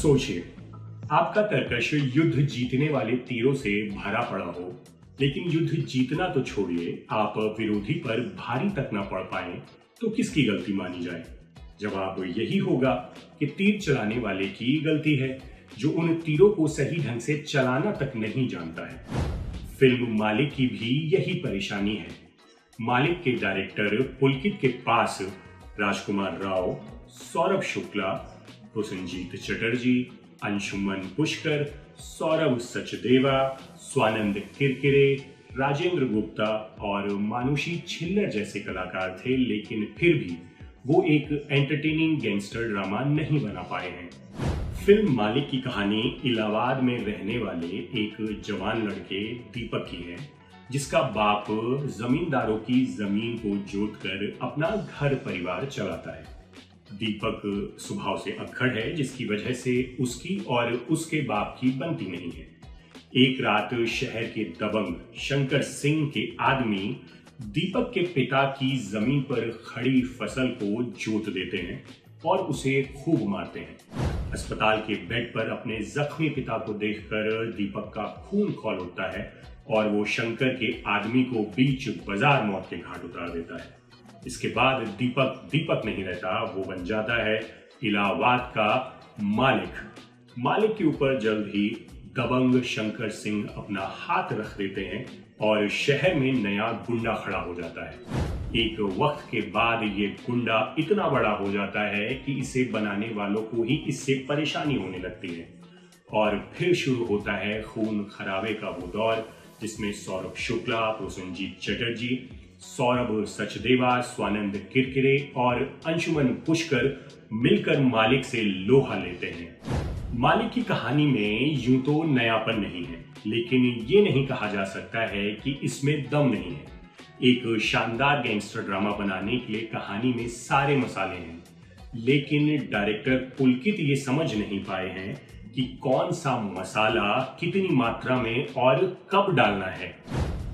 सोचिए, आपका तरकश युद्ध जीतने वाले तीरों से भरा पड़ा हो, लेकिन युद्ध जीतना तो छोड़िए, आप विरोधी पर भारी तक ना पड़ पाए तो किसकी गलती मानी जाए? जवाब यही होगा कि तीर चलाने वाले की गलती है, जो उन तीरों को सही ढंग से चलाना तक नहीं जानता है। फिल्म मालिक की भी यही परेशानी है। मालिक के डायरेक्टर पुलकित के पास राजकुमार राव, सौरभ शुक्ला, प्रोसेनजीत चटर्जी, अंशुमन पुष्कर, सौरभ सचदेवा, स्वानंद किरकिरे, राजेंद्र गुप्ता और मानुषी छिल्लर जैसे कलाकार थे, लेकिन फिर भी वो एक एंटरटेनिंग गैंगस्टर ड्रामा नहीं बना पाए हैं। फिल्म मालिक की कहानी इलाहाबाद में रहने वाले एक जवान लड़के दीपक की है, जिसका बाप जमींदारों की जमीन को जोतकर अपना घर परिवार चलाता है। दीपक स्वभाव से अक्खड़ है, जिसकी वजह से उसकी और उसके बाप की बनती नहीं है। एक रात शहर के दबंग शंकर सिंह के आदमी दीपक के पिता की जमीन पर खड़ी फसल को जोत देते हैं और उसे खूब मारते हैं। अस्पताल के बेड पर अपने जख्मी पिता को देखकर दीपक का खून खौल उठता है और वो शंकर के आदमी को बीच बाजार मौत के घाट उतार देता है। इसके बाद दीपक दीपक नहीं रहता, वो बन जाता है इलाहाबाद का मालिक। मालिक के ऊपर जल्द ही दबंग शंकर सिंह अपना हाथ रख देते हैं और शहर में नया गुंडा खड़ा हो जाता है। एक वक्त के बाद ये गुंडा इतना बड़ा हो जाता है कि इसे बनाने वालों को ही इससे परेशानी होने लगती है और फिर शुरू होता है खून खराबे का वो दौर, जिसमें सौरभ शुक्ला, प्रोसेनजीत चटर्जी, सौरभ सचदेवा, स्वानंद किरकिरे और अंशुमन पुष्कर मिलकर मालिक से लोहा लेते हैं। मालिक की कहानी में यूं तो नयापन नहीं है, लेकिन ये नहीं कहा जा सकता है कि इसमें दम नहीं है। एक शानदार गैंगस्टर ड्रामा बनाने के लिए कहानी में सारे मसाले हैं, लेकिन डायरेक्टर पुलकित ये समझ नहीं पाए हैं कि कौन सा मसाला कितनी मात्रा में और कब डालना है।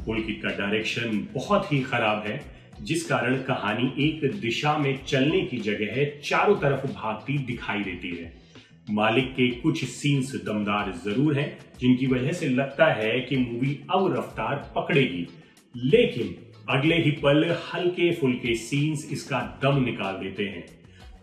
पुलकित का डायरेक्शन बहुत ही खराब है, जिस कारण कहानी एक दिशा में चलने की जगह चारों तरफ भागती दिखाई देती है। मालिक के कुछ सीन्स दमदार जरूर हैं, जिनकी वजह से लगता है कि मूवी अब रफ्तार पकड़ेगी, लेकिन अगले ही पल हल्के फुल्के सीन्स इसका दम निकाल देते हैं।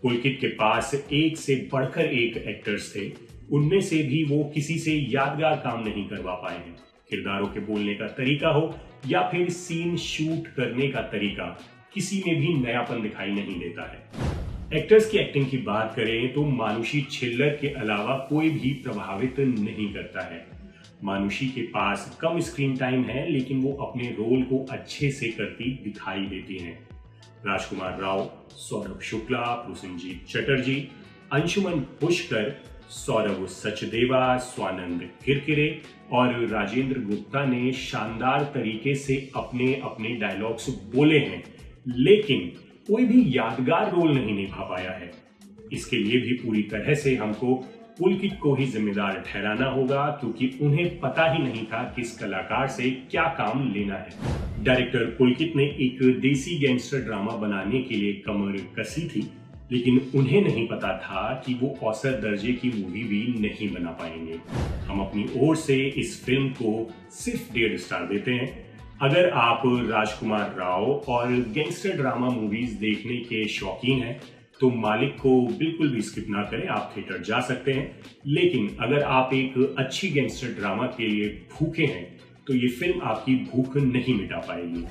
पुलकित के पास एक से बढ़कर एक एक्टर्स थे, उनमें से भी वो किसी से यादगार काम नहीं करवा पाए हैं। किरदारों के बोलने का तरीका हो या फिर सीन शूट करने का तरीका, किसी में भी नयापन दिखाई नहीं देता है। एक्टर्स की एक्टिंग की बात करें तो मानुषी छिल्लर के अलावा कोई भी प्रभावित नहीं करता है। मानुषी के पास कम स्क्रीन टाइम है, लेकिन वो अपने रोल को अच्छे से करती दिखाई देती हैं। राजकुमार राव, सौरभ शुक्ला, प्रोसेनजीत चटर्जी, अंशुमन पुष्कर, सौरभ सचदेवा, स्वानंद किरकिरे और राजेंद्र गुप्ता ने शानदार तरीके से अपने अपने डायलॉग्स बोले हैं, लेकिन कोई भी यादगार रोल नहीं निभा पाया है। इसके लिए भी पूरी तरह से हमको पुलकित को ही जिम्मेदार ठहराना होगा, क्योंकि उन्हें पता ही नहीं था किस कलाकार से क्या काम लेना है। डायरेक्टर पुलकित ने एक देसी गैंगस्टर ड्रामा बनाने के लिए कमर कसी थी, लेकिन उन्हें नहीं पता था कि वो औसत दर्जे की मूवी भी नहीं बना पाएंगे। हम अपनी ओर से इस फिल्म को सिर्फ 1.5 स्टार देते हैं। अगर आप राजकुमार राव और गैंगस्टर ड्रामा मूवीज देखने के शौकीन हैं तो मालिक को बिल्कुल भी स्किप ना करें, आप थिएटर जा सकते हैं। लेकिन अगर आप एक अच्छी गैंगस्टर ड्रामा के लिए भूखे हैं तो ये फिल्म आपकी भूख नहीं मिटा पाएगी।